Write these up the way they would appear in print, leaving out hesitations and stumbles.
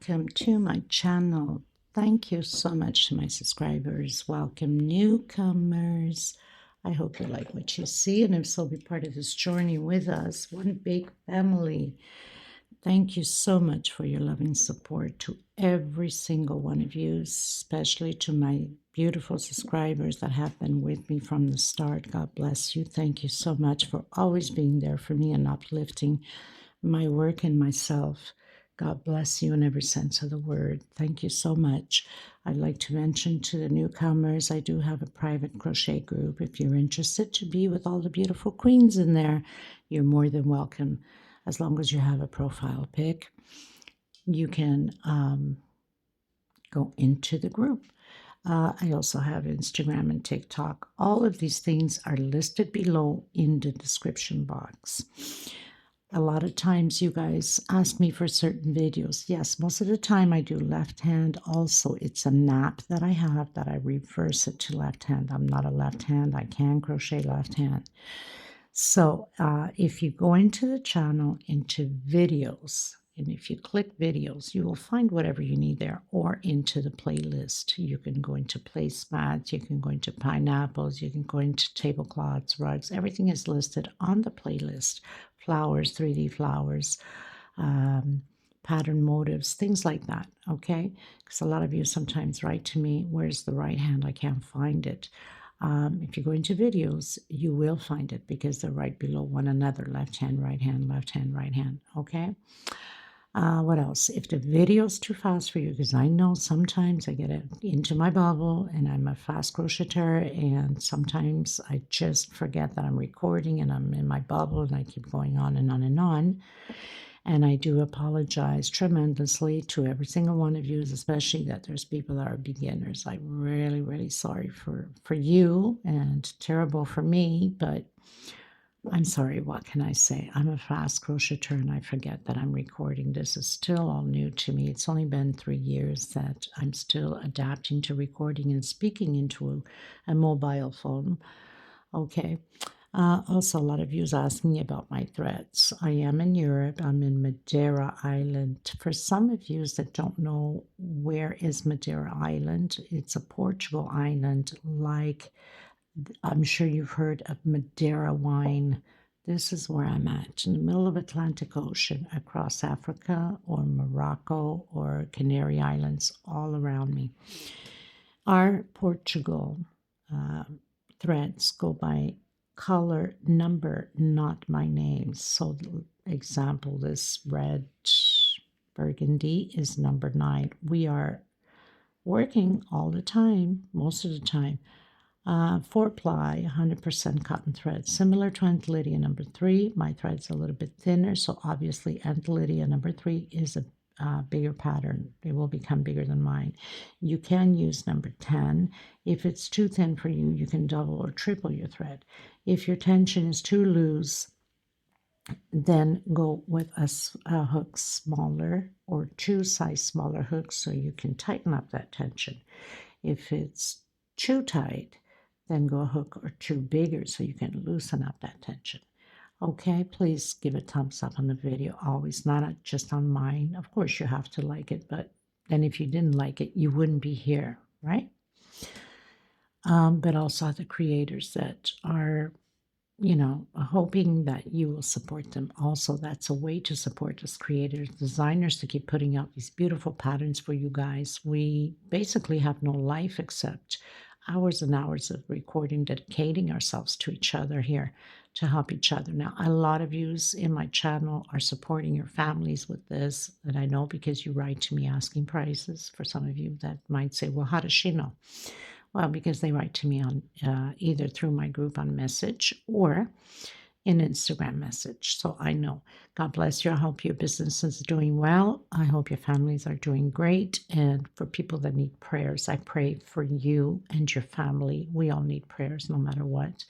Welcome to my channel. Thank you so much to my subscribers. Welcome newcomers. I hope you like what you see, and if so, be part of this journey with us. One big family. Thank you so much for your loving support to every single one of you, especially to my beautiful subscribers that have been with me from the start. God bless you. Thank you so much for always being there for me and uplifting my work and myself. God bless you in every sense of the word. Thank you so much. I'd like to mention to the newcomers, I do have a private crochet group. If you're interested to be with all the beautiful queens in there, you're more than welcome. As long as you have a profile pic, you can go into the group. I also have Instagram and TikTok. All of these things are listed below in the description box. A lot of times you guys ask me for certain videos. Yes, most of the time I do left hand. Also, it's a nap that I have that I reverse it to left hand. I'm not a left hand. I can crochet left hand. So if you go into the channel, into videos, and if you click videos, you will find whatever you need there, or into the playlist. You can go into placemats, you can go into pineapples, you can go into tablecloths, rugs. Everything is listed on the playlist. Flowers, 3D flowers, pattern motives, things like that, okay? Because a lot of you sometimes write to me, where's the right hand? I can't find it. If you go into videos, you will find it because they're right below one another, left hand, right hand, right hand, okay? What else? If the video is too fast for you, because I know sometimes I get into my bubble and I'm a fast crocheter, and sometimes I just forget that I'm recording and I'm in my bubble and I keep going on and on and on. And I do apologize tremendously to every single one of you, especially that there's people that are beginners. I'm really, really sorry for you, and terrible for me, but I'm sorry, what can I say? I'm a fast crocheter and I forget that I'm recording. This is still all new to me. It's only been 3 years that I'm still adapting to recording and speaking into a mobile phone. Okay. Also, a lot of you ask me about my threads. I am in Europe. I'm in Madeira Island. For some of you that don't know where is Madeira Island, it's a Portugal island, like I'm sure you've heard of Madeira wine. This is where I'm at, in the middle of Atlantic Ocean, across Africa or Morocco or Canary Islands, all around me. Our Portugal threads go by color number, not my name. So, example, this red burgundy is number 9. We are working all the time, most of the time. 4-ply, 100% cotton thread, similar to Aunt Lydia number 3. My thread's a little bit thinner, so obviously Aunt Lydia number 3 is a bigger pattern. It will become bigger than mine. You can use number 10. If it's too thin for you, you can double or triple your thread. If your tension is too loose, then go with a hook smaller, or 2 size smaller hooks so you can tighten up that tension. If it's too tight, then go a hook or 2 bigger so you can loosen up that tension. Okay, please give a thumbs up on the video, always, not just on mine. Of course, you have to like it, but then if you didn't like it, you wouldn't be here, right? But also the creators that are, hoping that you will support them. Also, that's a way to support us creators, designers, to keep putting out these beautiful patterns for you guys. We basically have no life except hours and hours of recording, dedicating ourselves to each other here to help each other. Now, a lot of you in my channel are supporting your families with this, and I know because you write to me asking prices. For some of you that might say, well, how does she know? Well, because they write to me on either through my group on message or in Instagram message. So I know. God bless you. I hope your business is doing well. I hope your families are doing great. And for people that need prayers, I pray for you and your family. We all need prayers no matter what.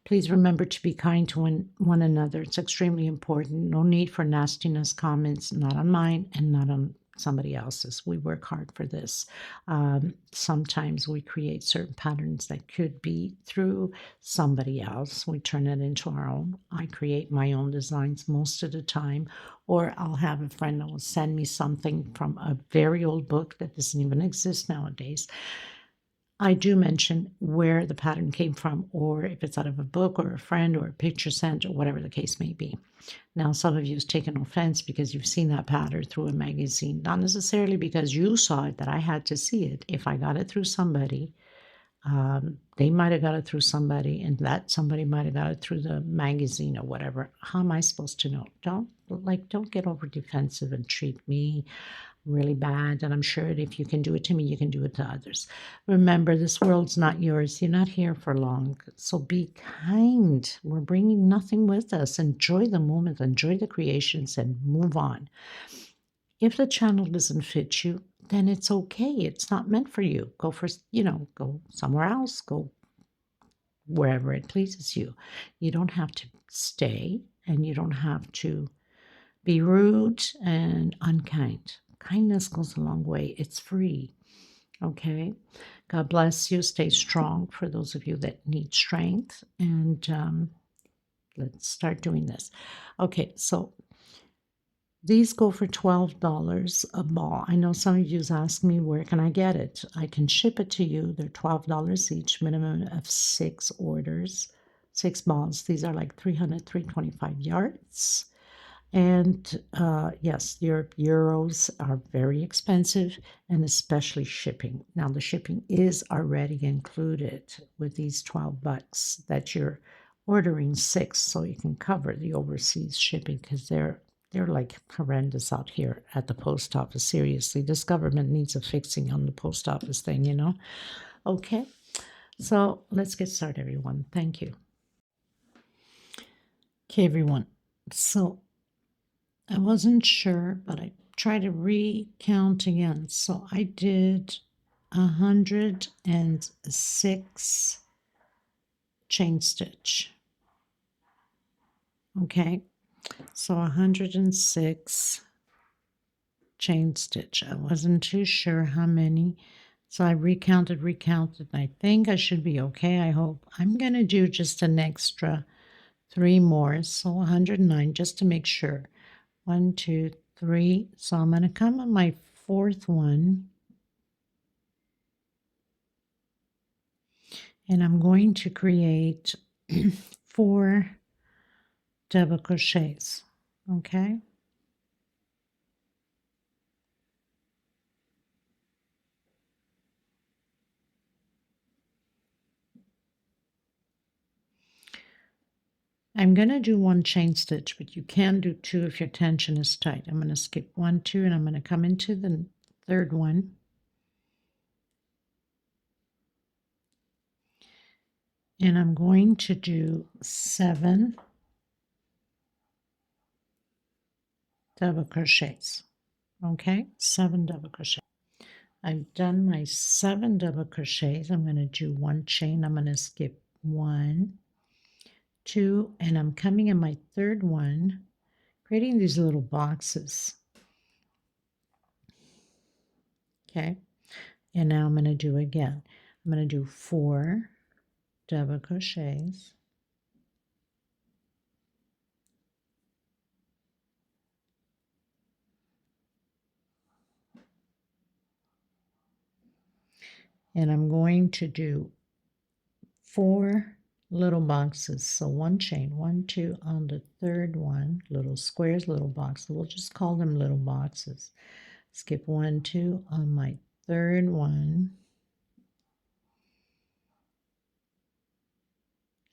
Please remember to be kind to one another. It's extremely important. No need for nastiness comments, not on mine and not on somebody else's. We work hard for this. Sometimes we create certain patterns that could be through somebody else. We turn it into our own. I create my own designs most of the time, or I'll have a friend that will send me something from a very old book that doesn't even exist nowadays. I do mention where the pattern came from, or if it's out of a book or a friend or a picture sent or whatever the case may be. Now, some of you have taken offense because you've seen that pattern through a magazine, not necessarily because you saw it that I had to see it. If I got it through somebody, they might have got it through somebody, and that somebody might have got it through the magazine or whatever. How am I supposed to know? Don't get over defensive and treat me really bad. And I'm sure that if you can do it to me, you can do it to others. Remember, this world's not yours. You're not here for long. So be kind. We're bringing nothing with us. Enjoy the moment, enjoy the creations, and move on. If the channel doesn't fit you, then it's okay. It's not meant for you. Go for, go somewhere else. Go wherever it pleases you. You don't have to stay, and you don't have to be rude and unkind. Kindness goes a long way. It's free. Okay. God bless you. Stay strong for those of you that need strength. And let's start doing this. Okay. So these go for $12 a ball. I know some of you ask me, where can I get it? I can ship it to you. They're $12 each, minimum of 6 orders, 6 balls. These are like 300, 325 yards. And yes, your euros are very expensive, and especially shipping. Now, the shipping is already included with these $12 that you're ordering 6, so you can cover the overseas shipping, because they're like horrendous out here at the post office. Seriously, this government needs a fixing on the post office thing. Okay, so let's get started, everyone. Thank you. Okay, everyone. So I wasn't sure, but I tried to recount again. So I did 106 chain stitch. Okay, so 106 chain stitch. I wasn't too sure how many, so I recounted, and I think I should be okay. I hope. I'm going to do just an extra 3 more, so 109, just to make sure. 1, 2, 3. So I'm going to come on my 4th one, and I'm going to create 4 double crochets. Okay. I'm going to do 1 chain stitch, but you can do 2 if your tension is tight. I'm going to skip 1, 2, and I'm going to come into the 3rd one. And I'm going to do 7 double crochets. Okay, 7 double crochets. I've done my 7 double crochets. I'm going to do 1 chain. I'm going to skip 1, 2, and I'm coming in my 3rd one, creating these little boxes. Okay, and now I'm going to do again. I'm going to do 4 double crochets. And I'm going to do 4 little boxes. So 1 chain, 1, 2 on the 3rd one, little squares, little boxes. We'll just call them little boxes. Skip 1, 2 on my 3rd one.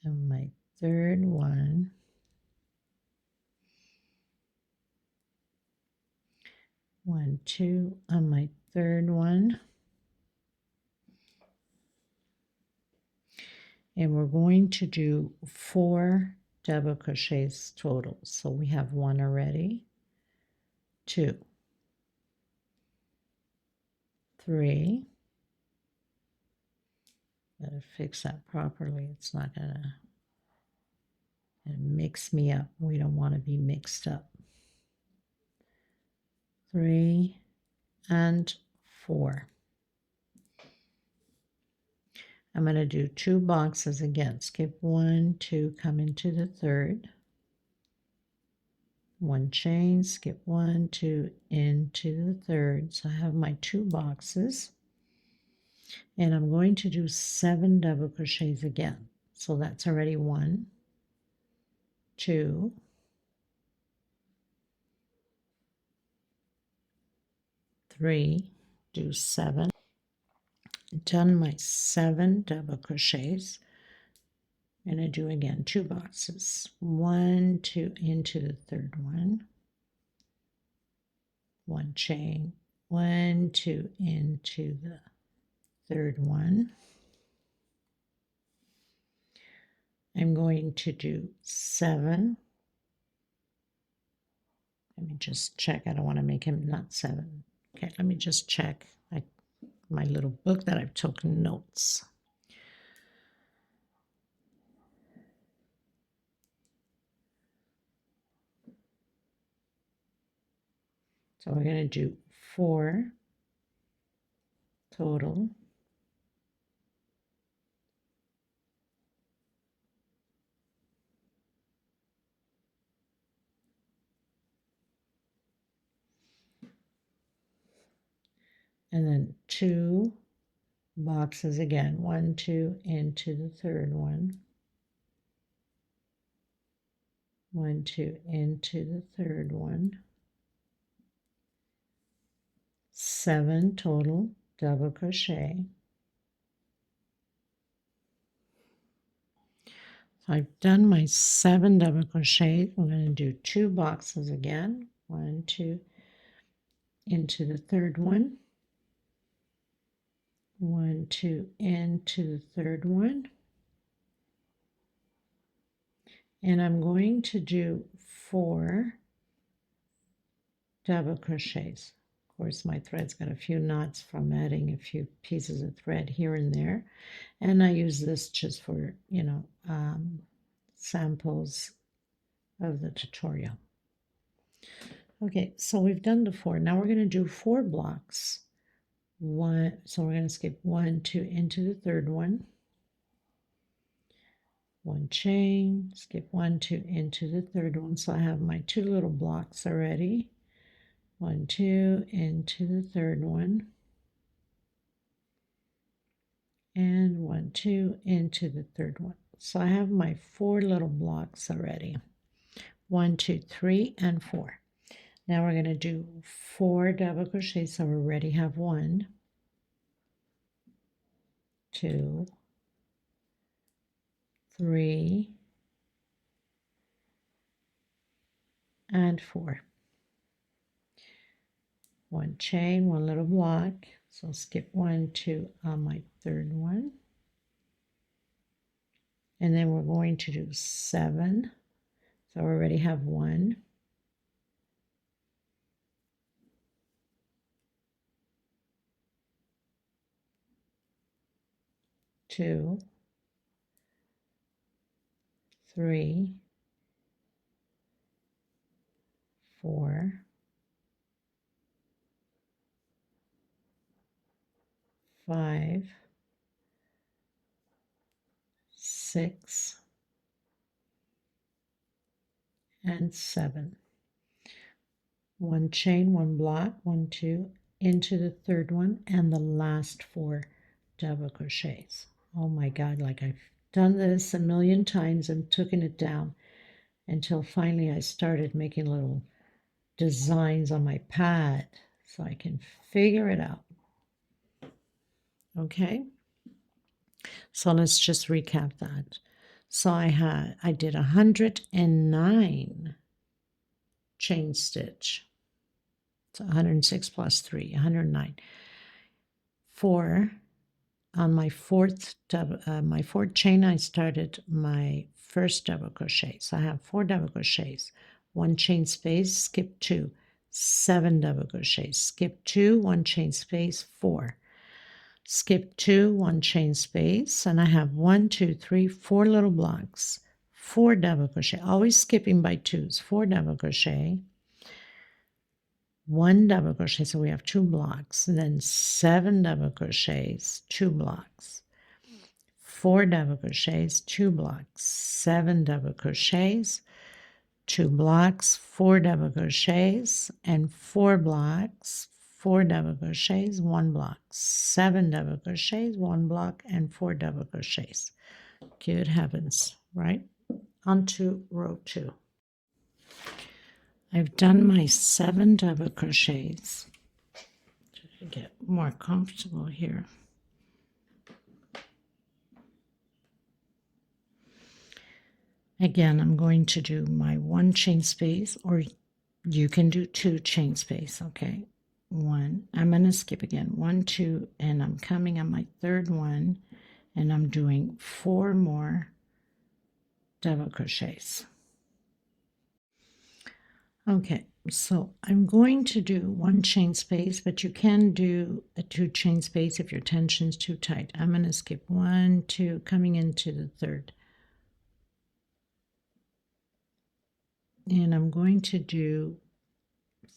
On my 3rd one. 1, 2 on my 3rd one. And we're going to do 4 double crochets total. So we have 1 already, 2, 3. Gotta fix that properly. It's not gonna mix me up. We don't want to be mixed up. 3, and 4. I'm going to do 2 boxes again. Skip 1, 2, come into the third. 1 chain, skip 1, 2, into the third. So I have my 2 boxes. And I'm going to do 7 double crochets again. So that's already 1, 2, 3, do 7. Done my 7 double crochets. And I do again 2 boxes. 1, 2, into the third one. 1 chain, 1, 2, into the third one. I'm going to do 7. Let me just check. I don't want to make him not 7. Okay, let me just check my little book that I've taken notes. So we're going to do 4 total. And then 2 boxes again. 1, 2, into the third one. 1, 2, into the third one. 7 total double crochet. So I've done my 7 double crochet. I'm going to do 2 boxes again. 1, 2, into the third one. 1, 2, into the third one. And I'm going to do 4 double crochets. Of course, my thread's got a few knots from adding a few pieces of thread here and there. And I use this just for, samples of the tutorial. Okay, so we've done the 4. Now we're going to do 4 blocks. So we're going to skip 1, 2, into the third one. 1 chain, skip 1, 2, into the third one. So I have my 2 little blocks already. 1, 2, into the third one. And 1, 2, into the third one. So I have my 4 little blocks already. 1, 2, 3, and 4. Now we're going to do 4 double crochets. So we already have 1, 2, 3, and 4. 1 chain, 1 little block. So skip 1, 2 on my third one. And then we're going to do 7. So I already have 1, 2, 3, 4, 5, 6, and 7. 1 chain, 1 block, 1, 2, into the third one, and the last 4 double crochets. Oh my God, like I've done this a million times and taken it down until finally I started making little designs on my pad so I can figure it out. Okay, so let's just recap that. So I did 109 chain stitch. So 106 plus 3, 109. 4 on my fourth chain. I started my first double crochet. So I have 4 double crochets, 1 chain space, skip 2, 7 double crochets, skip 2, 1 chain space, 4. Skip 2, 1 chain space, and I have 1, 2, 3, 4 little blocks, 4 double crochet, always skipping by 2s, 4 double crochet, 1 double crochet, so we have 2 blocks, and then 7 double crochets, 2 blocks, 4 double crochets, 2 blocks, 7 double crochets, 2 blocks, 4 double crochets, and 4 blocks, 4 double crochets, 1 block, 7 double crochets, 1 block, and 4 double crochets. Good heavens, right? Onto row 2. I've done my 7 double crochets to get more comfortable here. Again, I'm going to do my 1 chain space, or you can do 2 chain space, okay? 1, I'm going to skip again, 1, 2, and I'm coming on my 3rd one, and I'm doing 4 more double crochets. Okay, so I'm going to do 1 chain space, but you can do a 2 chain space if your tension's too tight. I'm going to skip 1, 2, coming into the 3rd. And I'm going to do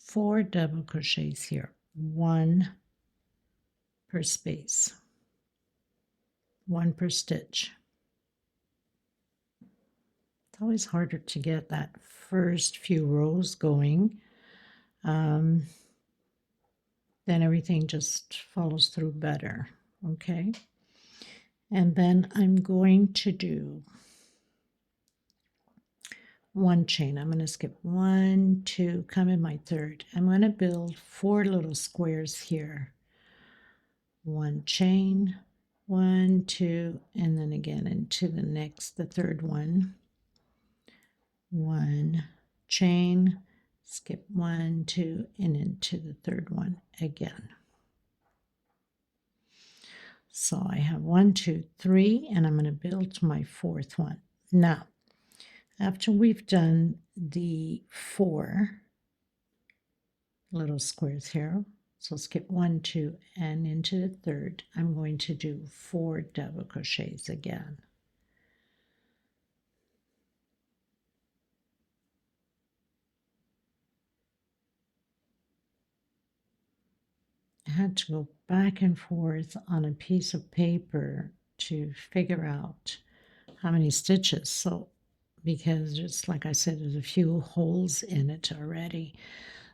4 double crochets here, 1 per space, 1 per stitch. It's always harder to get that first few rows going. Then everything just follows through better, okay? And then I'm going to do 1 chain. I'm going to skip 1, 2, come in my 3rd. I'm going to build 4 little squares here. 1 chain, 1, 2, and then again into the next, the 3rd one. 1 chain, skip 1, 2, and into the 3rd one again. So I have 1, 2, 3, and I'm going to build my 4th one. Now, after we've done the 4 little squares here, so skip 1, 2, and into the 3rd, I'm going to do 4 double crochets again. I had to go back and forth on a piece of paper to figure out how many stitches. So, because just like I said, there's a few holes in it already.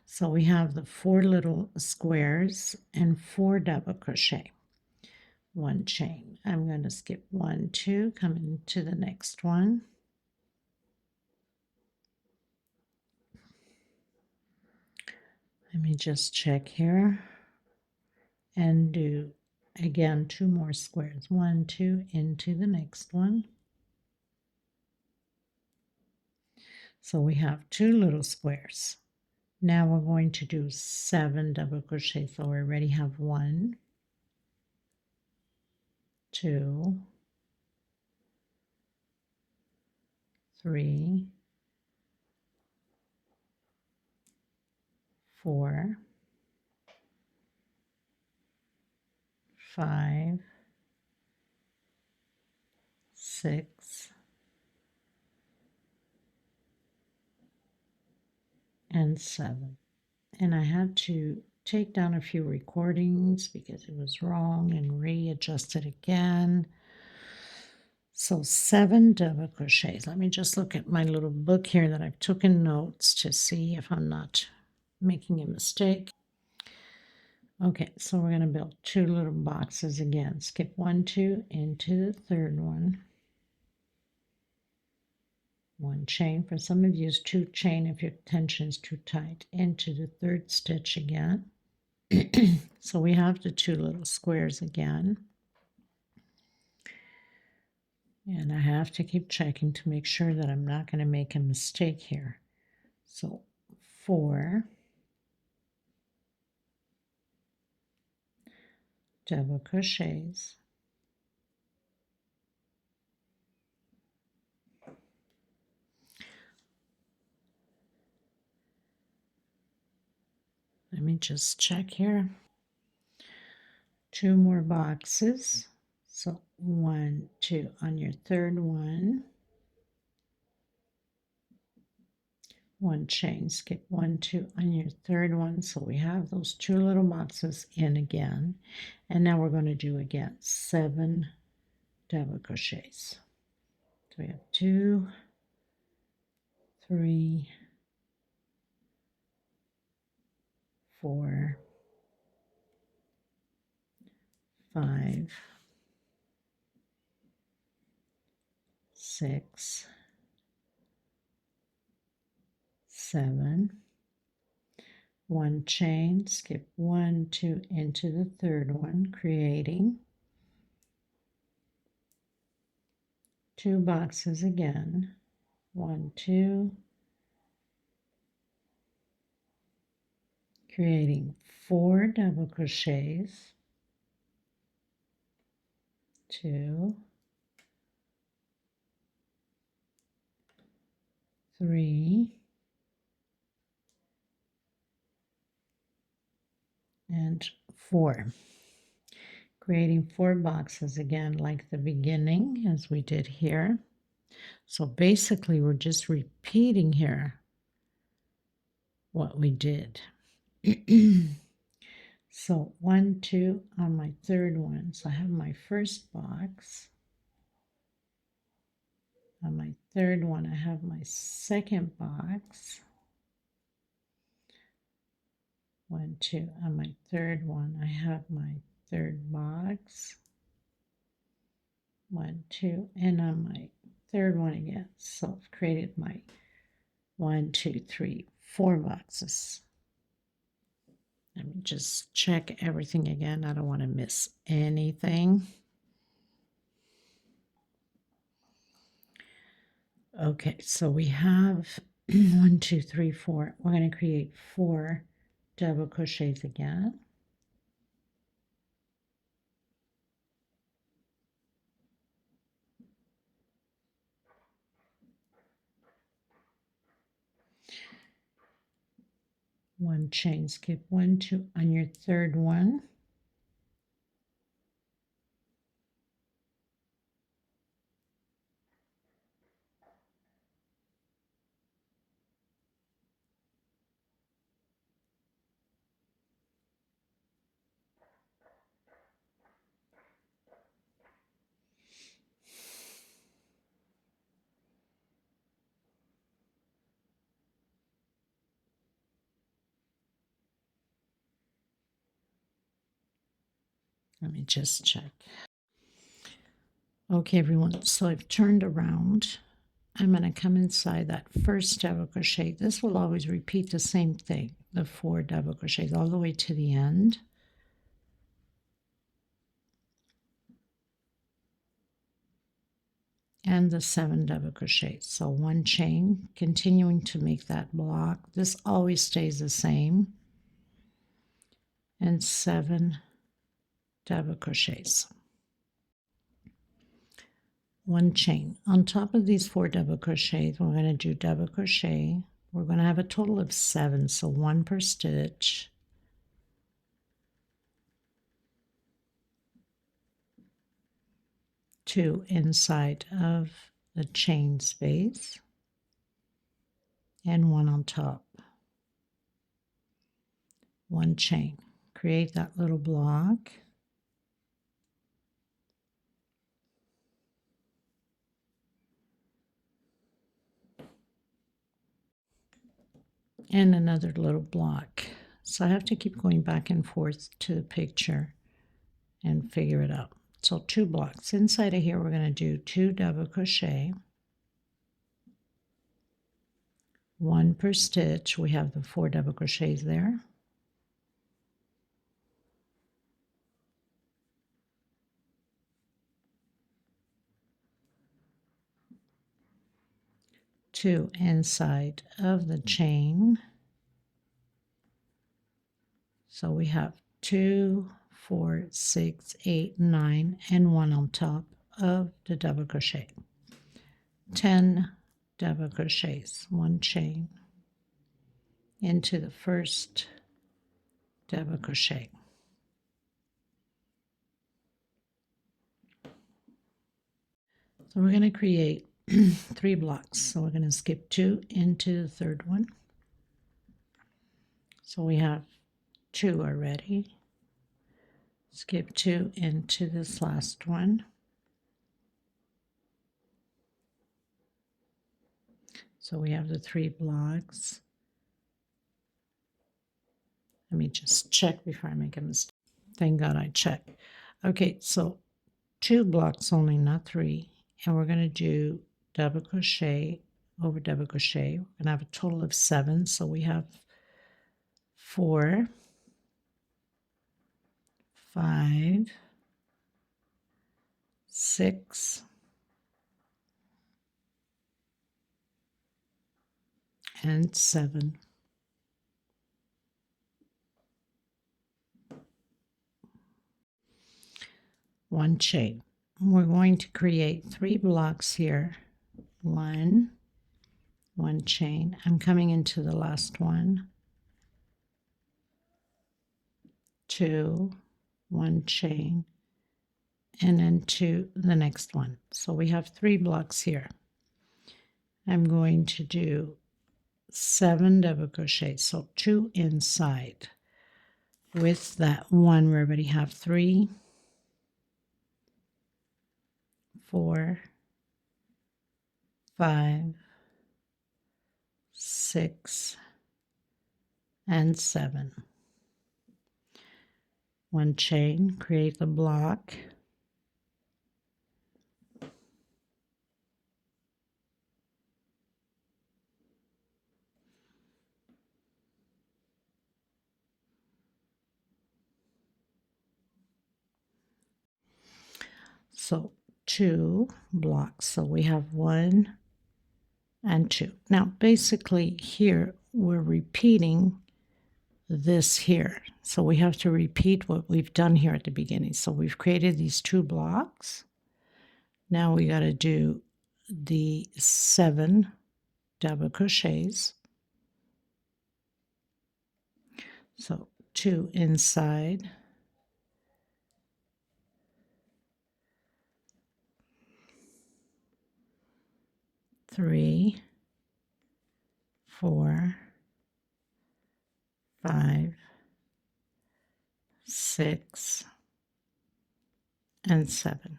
So we have the 4 little squares and 4 double crochet, 1 chain. I'm going to skip 1, 2, come into the next one. Let me just check here and do again 2 more squares, 1, 2, into the next one. So we have 2 little squares. Now we're going to do 7 double crochets. So we already have 1, 2, 3, 4, 5, 6, and 7. And I had to take down a few recordings because it was wrong and readjust it again. So 7 double crochets. Let me just look at my little book here that I've taken notes to see if I'm not making a mistake. Okay, so we're going to build 2 little boxes again. Skip 1, 2 into the 3rd one. 1 chain. For some of you, use 2 chain if your tension is too tight. Into the 3rd stitch again. So we have the 2 little squares again. And I have to keep checking to make sure that I'm not going to make a mistake here. So 4 double crochets. Let me just check here. 2 more boxes. So 1, 2 on your 3rd one. 1 chain, skip 1, 2 on your third one. So we have those 2 little boxes in again, and now we're going to do again 7 double crochets. So we have 2, 3, 4, 5, 6, 7, 1 chain, skip 1, 2 into the third one, creating 2 boxes again, 1, 2, creating 4 double crochets, 2, 3, and 4. Creating 4 boxes again like the beginning as we did here. So basically we're just repeating here what we did. So 1, 2 on my third one. So I have my first box. On my third one I have my second box. 1, 2 on my third one I have my third box. 1, 2, and on my third one again. So I've created my 1, 2, 3, 4 boxes. Let me just check everything again. I don't want to miss anything. Okay, so we have 1, 2, 3, 4. We're going to create 4 double crochets again. One chain, skip 1, 2 on your third one. Let me just check. Okay, everyone, so I've turned around. I'm going to come inside that first double crochet. This will always repeat the same thing, the 4 double crochets all the way to the end. And the 7 double crochets. So 1 chain, continuing to make that block. This always stays the same. And 7 double crochets. 1 chain. On top of these 4 double crochets, we're going to do double crochet. We're going to have a total of 7, so 1 per stitch. Two inside of the chain space, and 1 on top. 1 chain. Create that little block. And another little block. So I have to keep going back and forth to the picture and figure it out. So 2 blocks. Inside of here, we're going to do 2 double crochet. 1 per stitch. We have the 4 double crochets there. Two inside of the chain. So we have 2, 4, 6, 8, 9, and 1 on top of the double crochet. 10 double crochets, 1 chain into the first double crochet. So we're going to create 3 blocks. So we're going to skip 2 into the third one. So we have 2 already. Skip 2 into this last one. So we have the 3 blocks. Let me just check before I make a mistake. Thank God I checked. Okay, so 2 blocks only, not 3. And we're going to do double crochet over double crochet. We're going to have a total of 7. So we have 4, 5, 6, and 7. One chain. We're going to create 3 blocks here. 1 chain. I'm coming into the last one. 2, 1 chain, and then to the next one. So we have 3 blocks here. I'm going to do 7 double crochets, so 2 inside. With that one, we already have 3, 4, 5, 6, and 7. 1 chain, create the block. So 2 blocks. So we have 1 and 2. Now basically here we're repeating this here. So we have to repeat what we've done here at the beginning. So we've created these 2 blocks. Now we got to do the 7 double crochets. So 2 inside. 3, 4, 5, 6, and 7.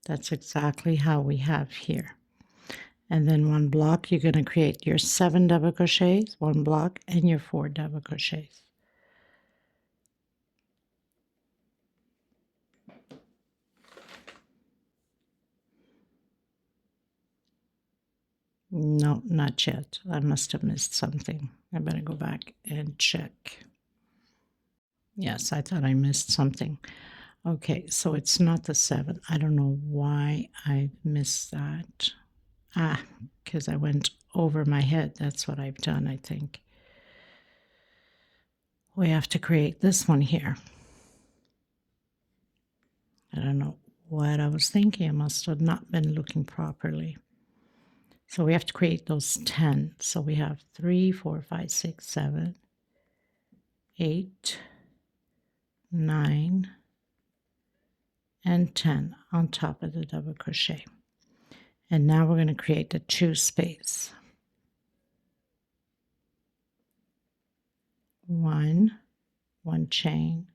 That's exactly how we have here. And then 1 block, you're going to create your 7 double crochets, 1 block, and your 4 double crochets. No, not yet. I must have missed something. I better go back and check. Yes, I thought I missed something. Okay, so it's not the 7. I don't know why I missed that. Because I went over my head. That's what I've done, I think. We have to create this one here. I don't know what I was thinking. I must have not been looking properly. So we have to create those 10. So we have 3, 4, 5, 6, 7, 8, 9, and 10 on top of the double crochet. And now we're going to create the 2 space. 1 chain.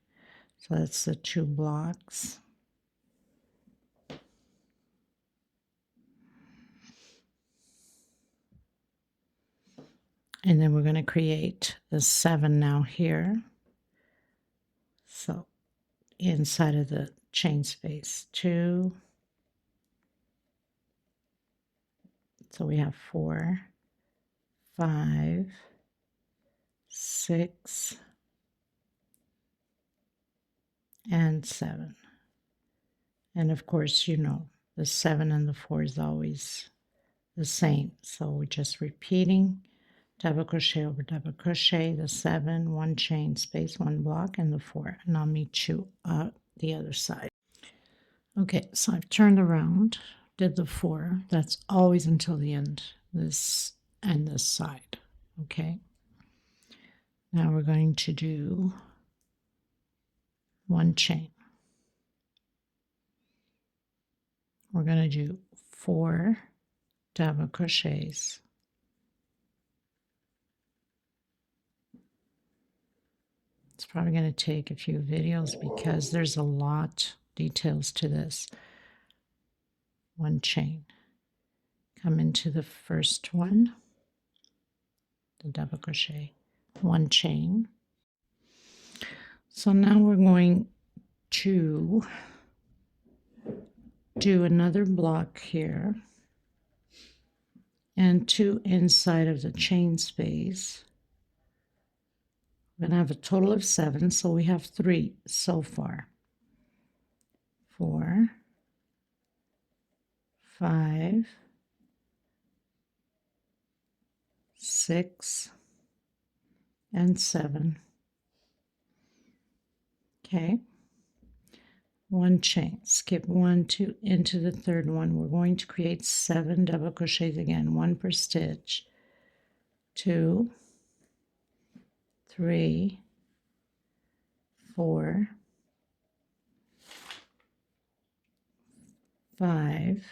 So that's the 2 blocks. And then we're going to create the 7 now here. So inside of the chain space, 2. So we have 4, 5, 6, and 7. And of course, you know, the 7 and the 4 is always the same. So we're just repeating double crochet over double crochet, the 7, 1 chain space, 1 block, and the 4. And I'll meet you at the other side. Okay, so I've turned around, did the 4. That's always until the end, this and this side. Okay. Now we're going to do 1 chain. We're going to do 4 double crochets. It's probably going to take a few videos because there's a lot details to this. One chain, come into the first one, the double crochet, one chain. So now we're going to do another block here and 2 inside of the chain space. We're going to have a total of 7, so we have 3 so far. 4, 5, 6, and 7. Okay, one chain, skip 1, 2 into the third one. We're going to create 7 double crochets again, 1 per stitch. 2, 3, 4, 5,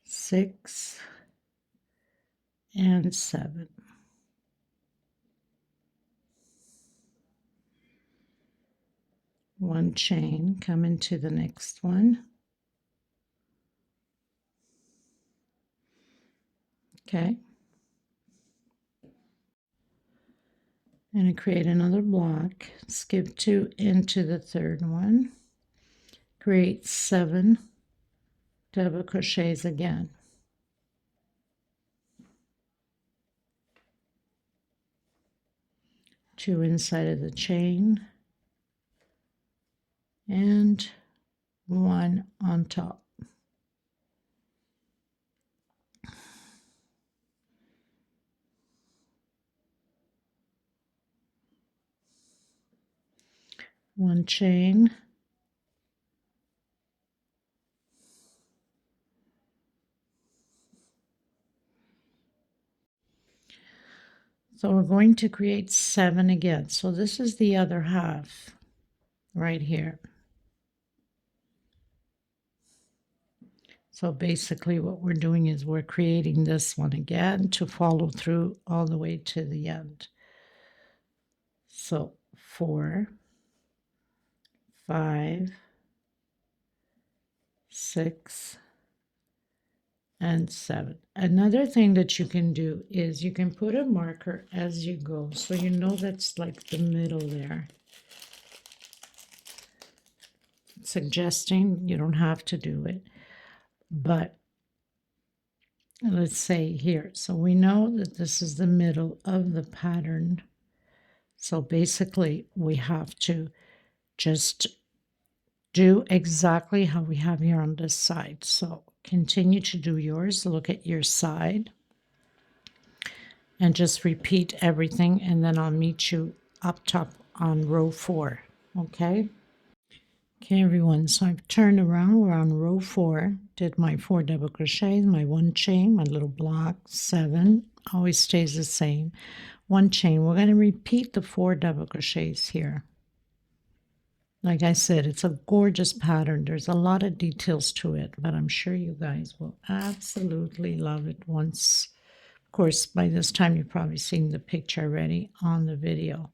6, and 7. One chain, come into the next one. Okay. And create another block, skip 2 into the third one, create 7 double crochets again. Two inside of the chain and 1 on top. One chain, so we're going to create 7 again. So this is the other half right here. So basically what we're doing is we're creating this one again to follow through all the way to the end. So 4, 5, 6, and 7. Another thing that you can do is you can put a marker as you go, so you know that's like the middle there. Suggesting you don't have to do it, but let's say here, so we know that this is the middle of the pattern. So basically we have to just do exactly how we have here on this side. So continue to do yours, look at your side, and just repeat everything, and then I'll meet you up top on row 4. Okay, everyone, so I've turned around, we're on row 4, did my 4 double crochets, my 1 chain, my little block, 7 always stays the same, 1 chain. We're going to repeat the 4 double crochets here. Like I said, it's a gorgeous pattern. There's a lot of details to it, but I'm sure you guys will absolutely love it once. Of course, by this time you've probably seen the picture already on the video,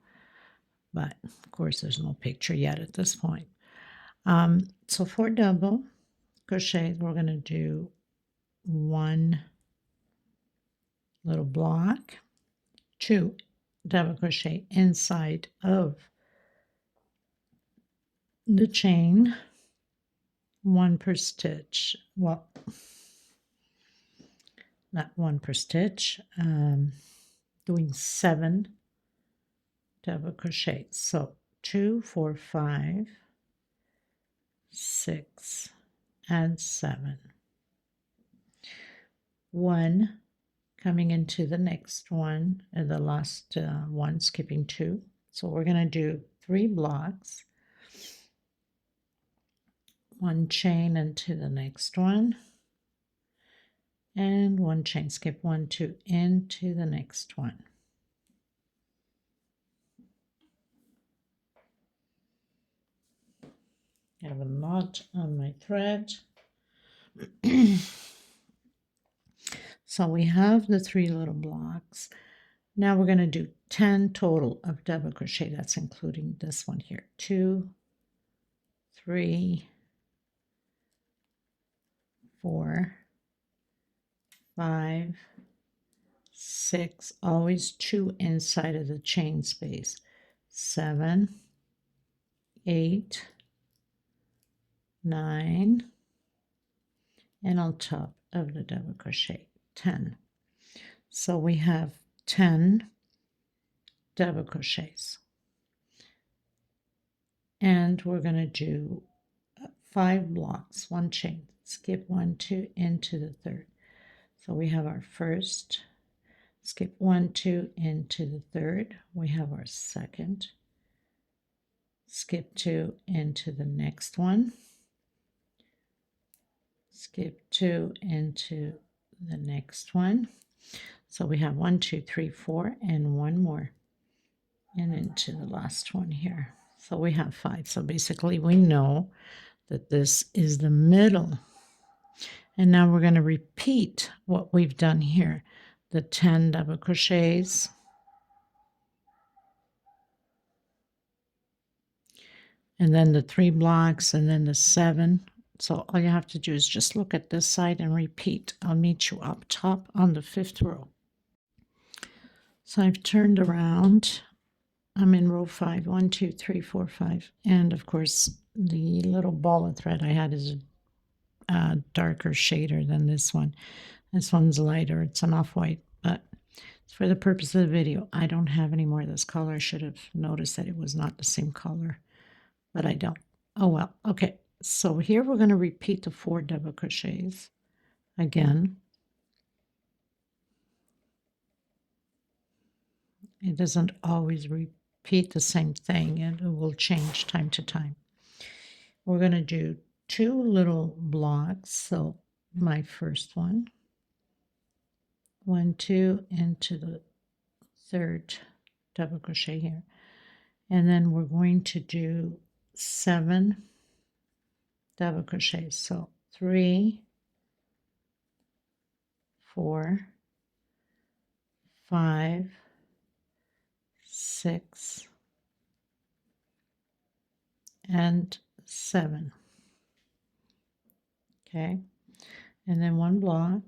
but of course there's no picture yet at this point. So 4 double crochets, we're going to do 1 little block, 2 double crochet inside of the chain, 1 per stitch. Well, not 1 per stitch, doing 7 double crochets. So 2, 4, 5, 6, and 7. 1 coming into the next one, and the last one, skipping 2. So we're going to do 3 blocks, 1 chain into the next one, and 1 chain, skip 1, 2 into the next one. I have a knot on my thread. So we have the 3 little blocks. Now we're going to do 10 total of double crochet. That's including this one here. 2, 3, 4, 5, 6, always 2 inside of the chain space. 7, 8, 9, and on top of the double crochet 10. So we have 10 double crochets, and we're going to do 5 blocks, 1 chain, skip 1, 2 into the third. So we have our first, skip 1, 2 into the third. We have our second, skip 2 into the next one, skip 2 into the next one. So we have 1, 2, 3, 4, and 1 more, and into the last one here. So we have 5. So basically we know that this is the middle. And now we're going to repeat what we've done here. The 10 double crochets, and then the 3 blocks, and then the 7. So all you have to do is just look at this side and repeat. I'll meet you up top on the 5th row. So I've turned around. I'm in row 5. 1, 2, 3, 4, 5. And of course, the little ball of thread I had is a darker shader than this one. This one's lighter. It's an off-white, but for the purpose of the video, I don't have any more of this color. I should have noticed that it was not the same color, but I don't. Oh well. Okay, so here we're going to repeat the 4 double crochets again. It doesn't always repeat the same thing, and it will change time to time. We're going to do 2 little blocks. So my first one, 1, 2 into the third double crochet here, and then we're going to do 7 double crochets. So 3, 4, 5, 6, and 7. Okay, and then 1 block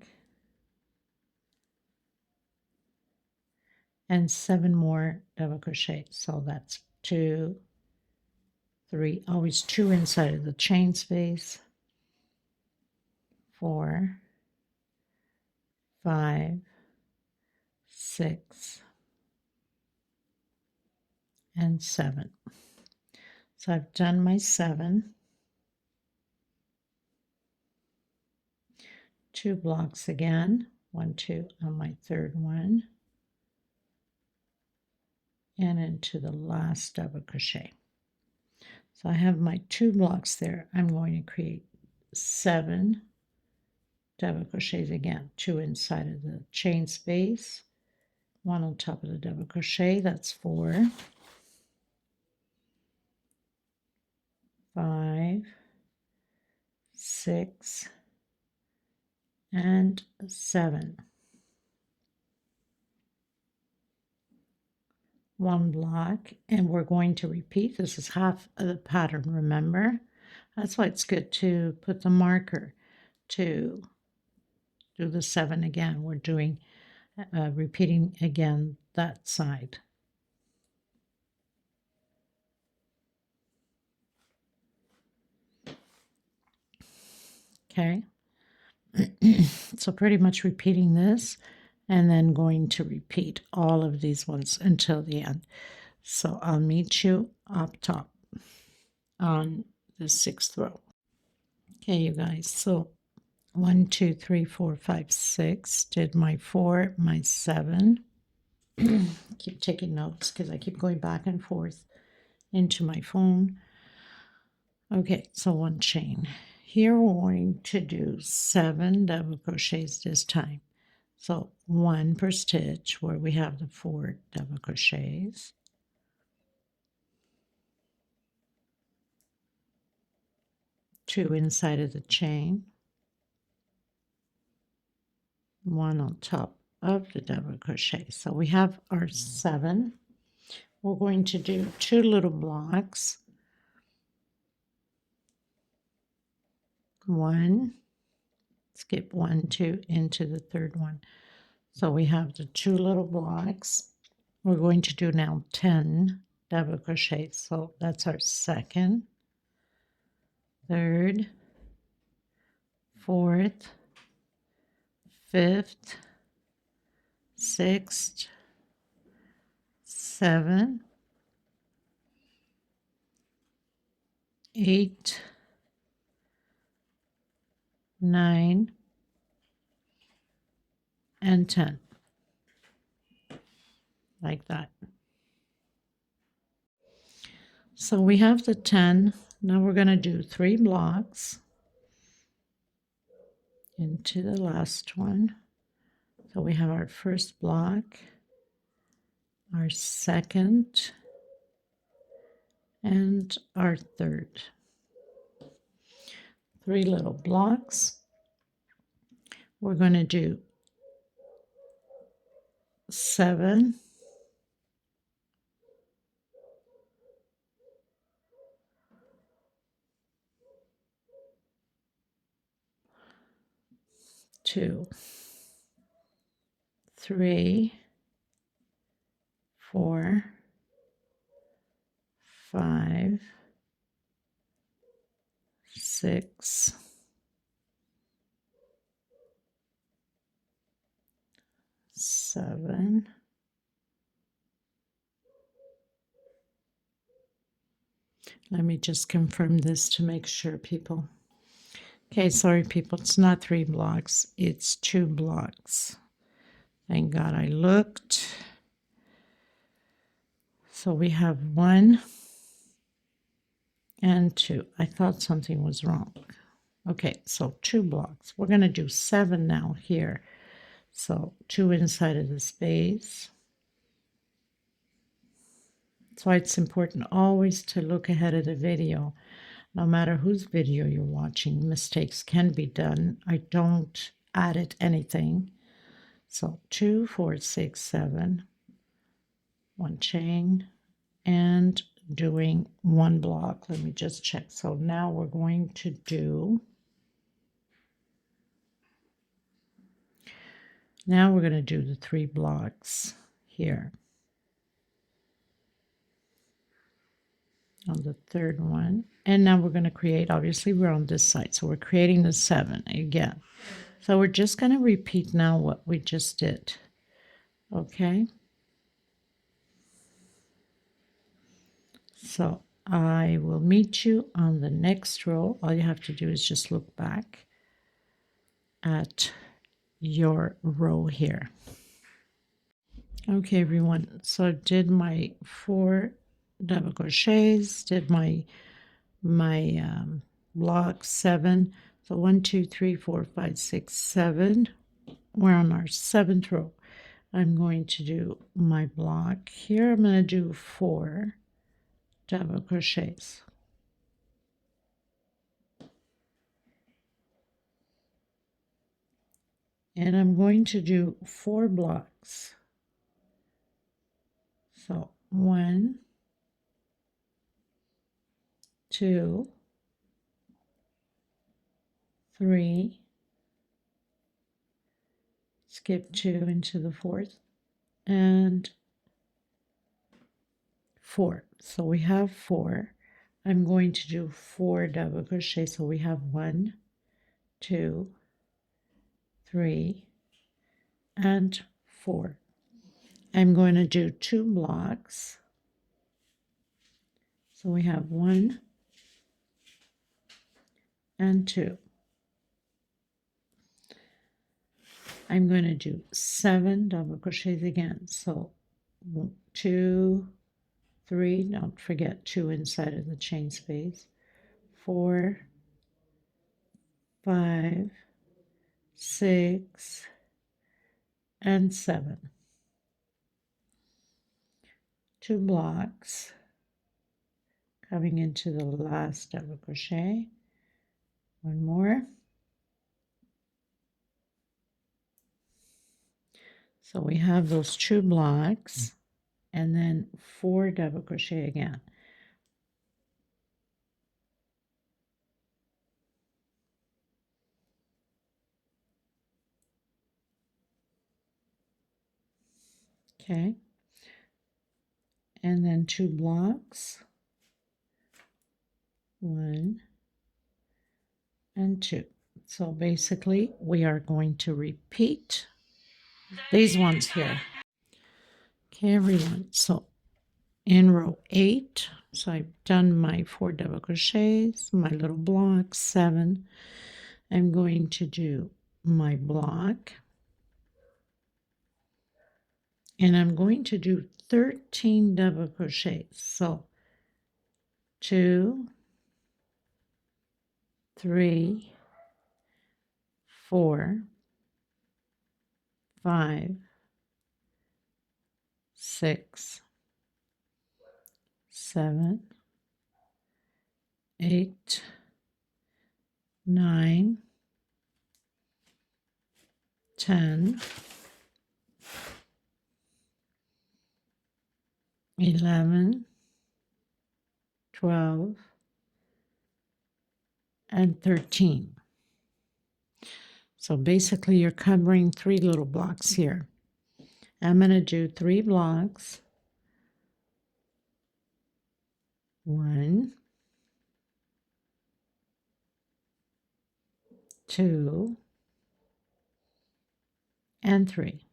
and 7 more double crochets. So that's 2, 3, always 2 inside of the chain space, 4, 5, 6, and 7. So I've done my 7. 2 blocks again, 1, 2 on my third one, and into the last double crochet. So I have my 2 blocks there. I'm going to create 7 double crochets again, 2 inside of the chain space, 1 on top of the double crochet. That's 4, 5, 6, and 7. 1 block, and we're going to repeat. This is half of the pattern, remember? That's why it's good to put the marker to do the 7 again. We're doing repeating again that side. Okay, so pretty much repeating this, and then going to repeat all of these ones until the end. So I'll meet you up top on the 6th row. Okay, you guys, so 1, 2, 3, 4, 5, 6, did my 4, my 7. Keep taking notes because I keep going back and forth into my phone. Okay, so 1 chain. Here we're going to do 7 double crochets this time. So 1 per stitch where we have the 4 double crochets. 2 inside of the chain. one on top of the double crochet. So we have our 7. We're going to do 2 little blocks. 1, skip 1, 2 into the third one. So we have the 2 little blocks. We're going to do now 10 double crochets. So that's our second, third, fourth, fifth, sixth, 7, 8, 9, and 10, like that. So we have the 10. Now we're going to do 3 blocks into the last one. So we have our first block, our second, and our third. 3 little blocks. We're going to do 7, 2, 3, 4, 5, 6, 7, let me just confirm this to make sure, people. Okay, sorry, people, it's not 3 blocks, it's 2 blocks. Thank God I looked. So we have 1 and 2. I thought something was wrong. Okay, so 2 blocks. We're going to do 7 now here. So 2 inside of the space. That's why it's important always to look ahead of the video. No matter whose video you're watching, mistakes can be done. I don't edit anything. So 2, 4, 6, 7, 1 chain, and doing 1 block. Let me just check. So now we're going to do, now we're going to do the 3 blocks here on the third one. And now we're going to create, obviously we're on this side, so we're creating the 7 again. So we're just going to repeat now what we just did. Okay. So I will meet you on the next row. All you have to do is just look back at your row here. Okay, everyone. So I did my 4 double crochets, did my block 7. So 1, 2, 3, 4, 5, 6, 7. We're on our 7th row. I'm going to do my block here. I'm going to do 4 double crochets. And I'm going to do 4 blocks. So 1, 2, 3, skip 2 into the 4th, and 4. So we have 4. I'm going to do 4 double crochet. So we have 1, 2, 3, and 4. I'm going to do 2 blocks. So we have 1 and 2. I'm going to do 7 double crochets again. So 2, 3, don't forget 2 inside of the chain space, 4, 5, 6, and 7. 2 blocks coming into the last double crochet. 1 more. So we have those 2 blocks and then 4 double crochet again. Okay, and then 2 blocks, 1 and 2. So basically we are going to repeat these ones here. Okay, everyone, so in row 8, so I've done my 4 double crochets, my little block, 7. I'm going to do my block, and I'm going to do 13 double crochets. So 2, 3, 4, 5, 6, 7, 8, 9, 10, 11, 12, and 13. So basically you're covering 3 little blocks here. I'm going to do 3 blocks. 1, 2, and 3.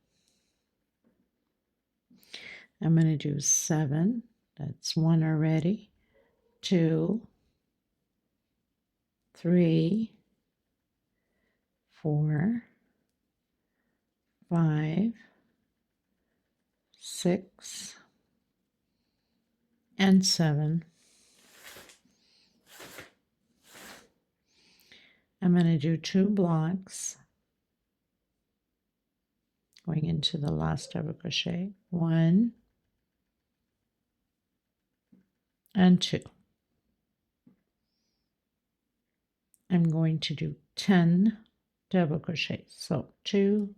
I'm going to do 7. That's 1 already. 2, 3, 4, 5, 6, and 7. I'm going to do 2 blocks going into the last double crochet. 1 and 2. I'm going to do 10 double crochets. So 2,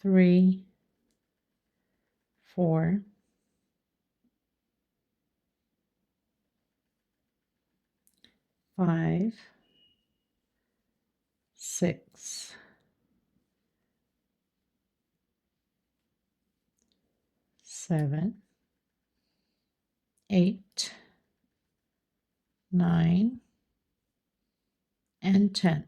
3, 4, 5, 6, 7, 8, 9, and 10.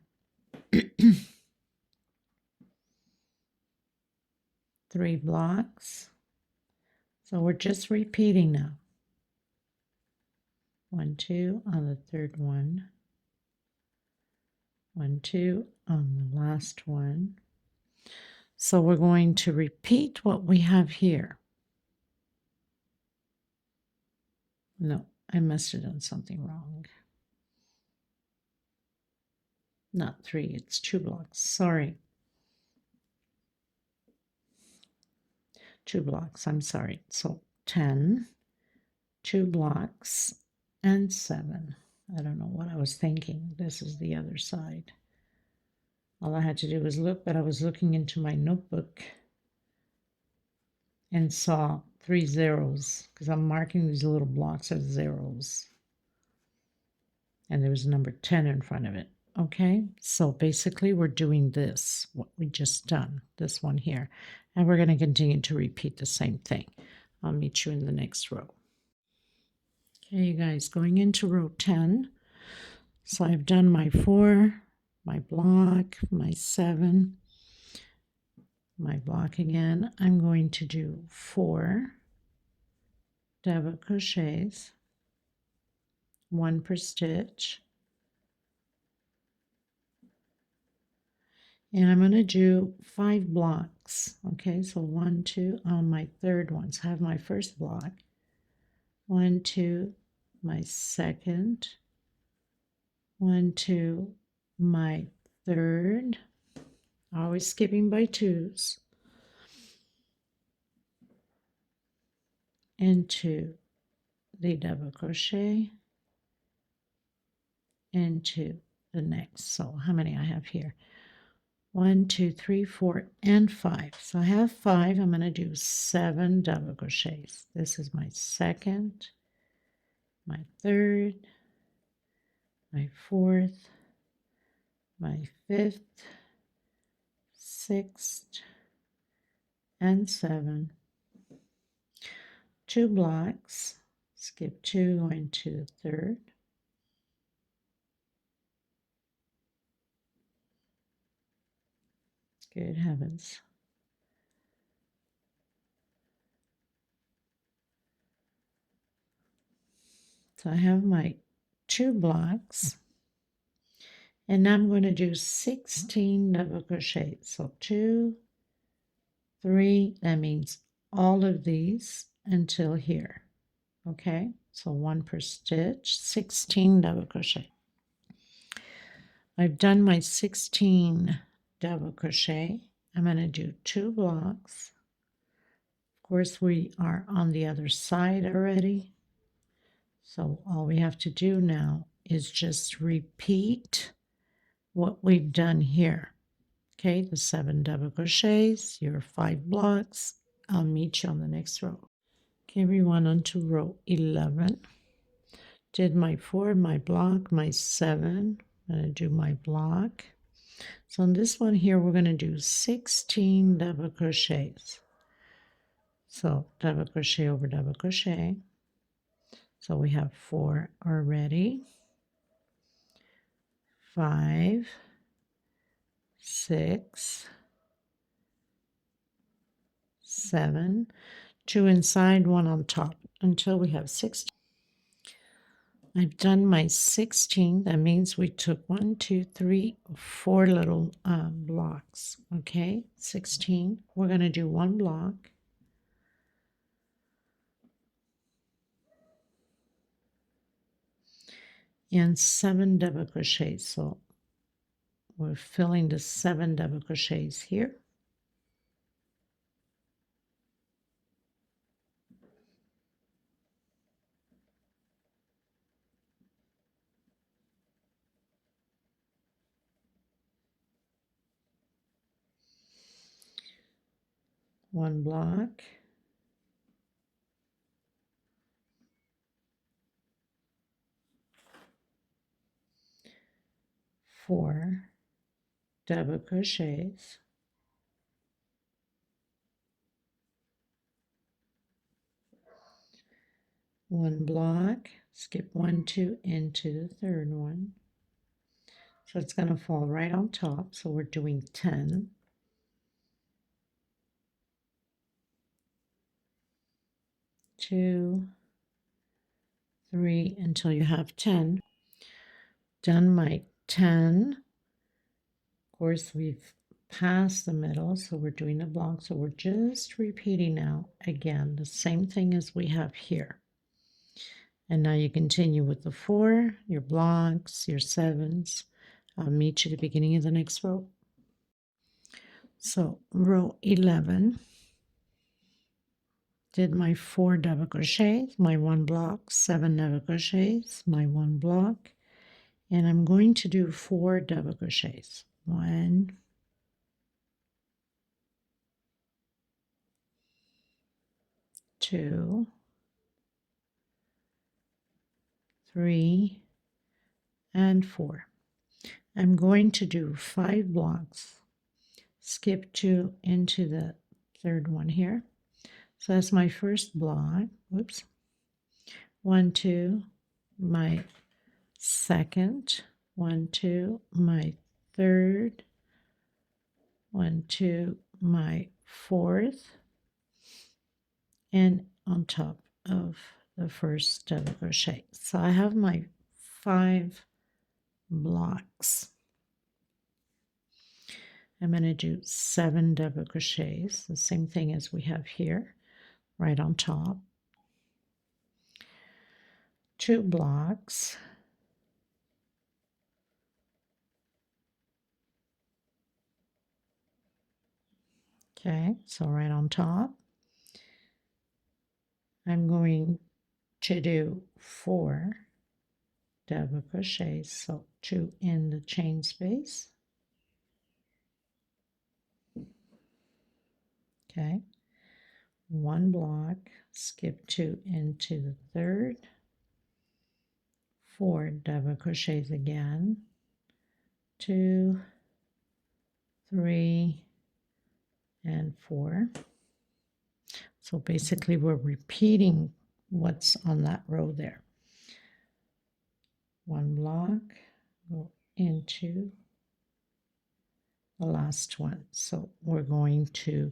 3 blocks. So we're just repeating now. 1, 2 on the third one. 1, 2 on the last one. So we're going to repeat what we have here. No, I must have done something wrong. Not 3, it's 2 blocks. Sorry. 2 blocks, I'm sorry. So 10, 2 blocks, and 7. I don't know what I was thinking. This is the other side. All I had to do was look, but I was looking into my notebook and saw 3 zeros because I'm marking these little blocks as zeros. And there was a number 10 in front of it. Okay, so basically we're doing this, what we just done, this one here. And we're going to continue to repeat the same thing. I'll meet you in the next row. Okay, you guys, going into row 10. So I've done my 4, my block, my 7, my block again. I'm going to do 4 double crochets, 1 per stitch. And I'm going to do 5 blocks. Okay, so 1, 2 on my third one. So I have my first block. 1, 2, my second. 1, 2, my third. Always skipping by 2s. Into the double crochet. Into the next. So how many I have here? 1, 2, 3, 4, and 5. So I have 5. I'm going to do 7 double crochets. This is my second, my third, my fourth, my fifth, sixth, and 7. 2 blocks, skip 2, going to the third. Good heavens. So I have my 2 blocks, and I'm going to do 16 double crochets. So 2, 3, that means all of these until here. Okay, so 1 per stitch, 16 double crochet. I've done my 16 double crochet. I'm going to do 2 blocks. Of course, we are on the other side already. So all we have to do now is just repeat what we've done here. Okay, the 7 double crochets, your 5 blocks. I'll meet you on the next row. Okay, everyone, on to row 11. Did my 4, my block, my 7. I'm going to do my block. So on this one here, we're going to do 16 double crochets. So double crochet over double crochet. So we have 4 already. 5, 6, 7, 2 inside, 1 on top until we have 16. I've done my 16. That means we took 1, 2, 3, 4 little blocks. Okay, 16. We're going to do 1 block. And 7 double crochets. So we're filling the 7 double crochets here. One block. Four double crochets. One block, skip 1, 2 into the third one. So it's going to fall right on top. So we're doing 10. 2, 3 until you have 10. Done my 10. Of course, we've passed the middle, so we're doing a block. So we're just repeating now again the same thing as we have here. And now you continue with the 4, your blocks, your 7s. I'll meet you at the beginning of the next row. So row 11. Did my 4 double crochets, my 1 block, 7 double crochets, my 1 block, and I'm going to do 4 double crochets. 1, 2, 3, and 4. I'm going to do 5 blocks. Skip 2 into the third one here. So that's my first block. Whoops. 1, 2, my second. 1, 2, my third. 1, 2, my fourth. And on top of the first double crochet. So I have my 5 blocks. I'm going to do 7 double crochets, the same thing as we have here, right on top. 2 blocks. Okay, so right on top. I'm going to do 4 double crochets, so 2 in the chain space. Okay, one block, skip 2 into the third, 4 double crochets again, 2, 3, and 4. So basically we're repeating what's on that row there. One block, go into the last one. So we're going to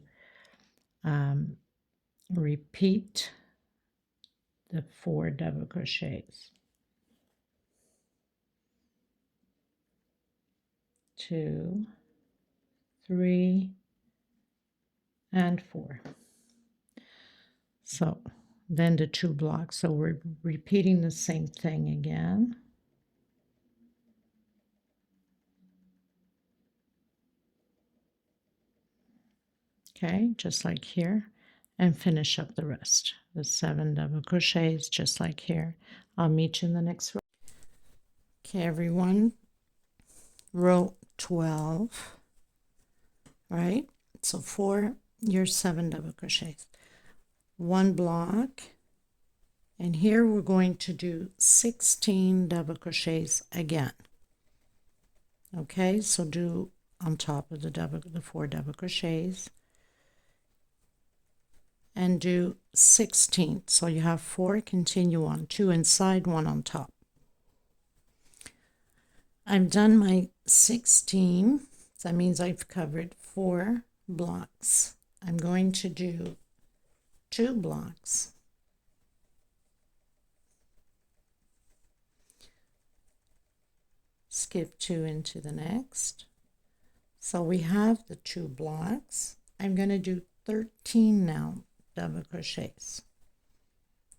repeat the 4 double crochets. 2, 3, and 4. So then the 2 blocks. So we're repeating the same thing again. Okay, just like here, and finish up the rest. The 7 double crochets, just like here. I'll meet you in the next row. Okay, everyone, row 12, right? So for your 7 double crochets, 1 block, and here we're going to do 16 double crochets again. Okay, so do on top of the 4 double crochets, and do 16. So you have 4, continue on, 2 inside, 1 on top. I've done my 16, so that means I've covered 4 blocks. I'm going to do 2 blocks. Skip 2 into the next. So we have the 2 blocks. I'm going to do 13 now double crochets.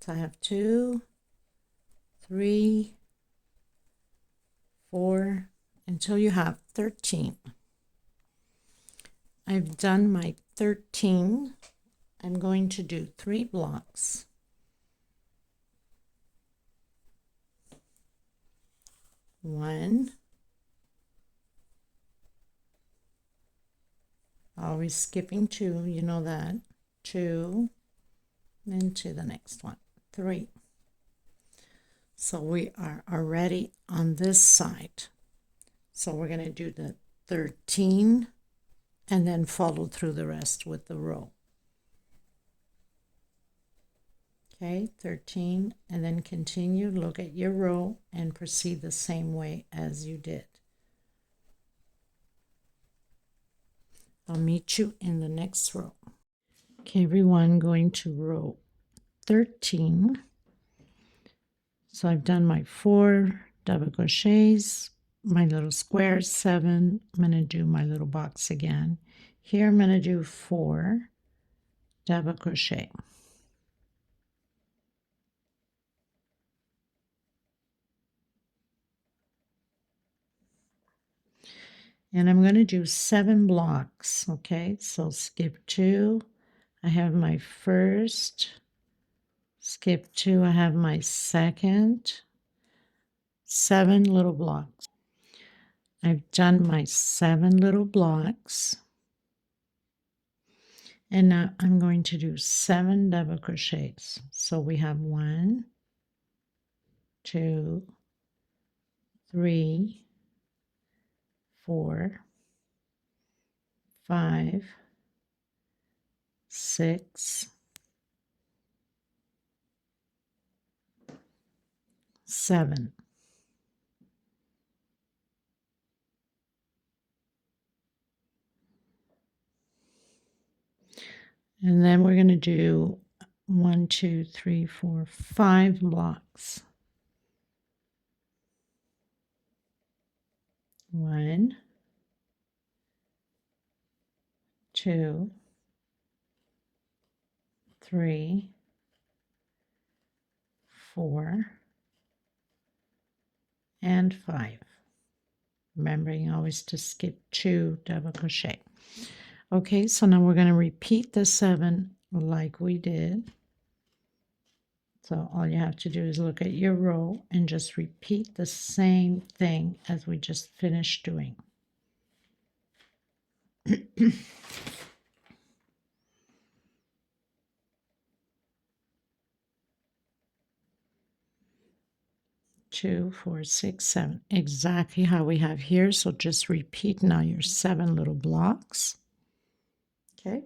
So I have 2, 3, 4, until you have 13. I've done my 13. I'm going to do 3 blocks. One, always skipping 2, you know that. 2, into the next one, 3. So we are already on this side. So we're going to do the 13 and then follow through the rest with the row. Okay, 13, and then continue, look at your row and proceed the same way as you did. I'll meet you in the next row. Okay, everyone, going to row 13. So I've done my 4 double crochets, my little square 7. I'm going to do my little box again. Here I'm going to do 4 double crochet. And I'm going to do 7 blocks. Okay, so skip 2. I have my first. Skip 2. I have my second. 7 little blocks. I've done my 7 little blocks. And now I'm going to do 7 double crochets. So we have 1, 2, 3, 4, 5, 6, 7. And then we're going to do 1, 2, 3, 4, 5 blocks. 1, 2, 3, 4, and 5. Remembering always to skip 2 double crochet. Okay, so now we're going to repeat the 7 like we did. So all you have to do is look at your row and just repeat the same thing as we just finished doing. 2, 4, 6, 7. Exactly how we have here. So just repeat now your 7 little blocks. Okay.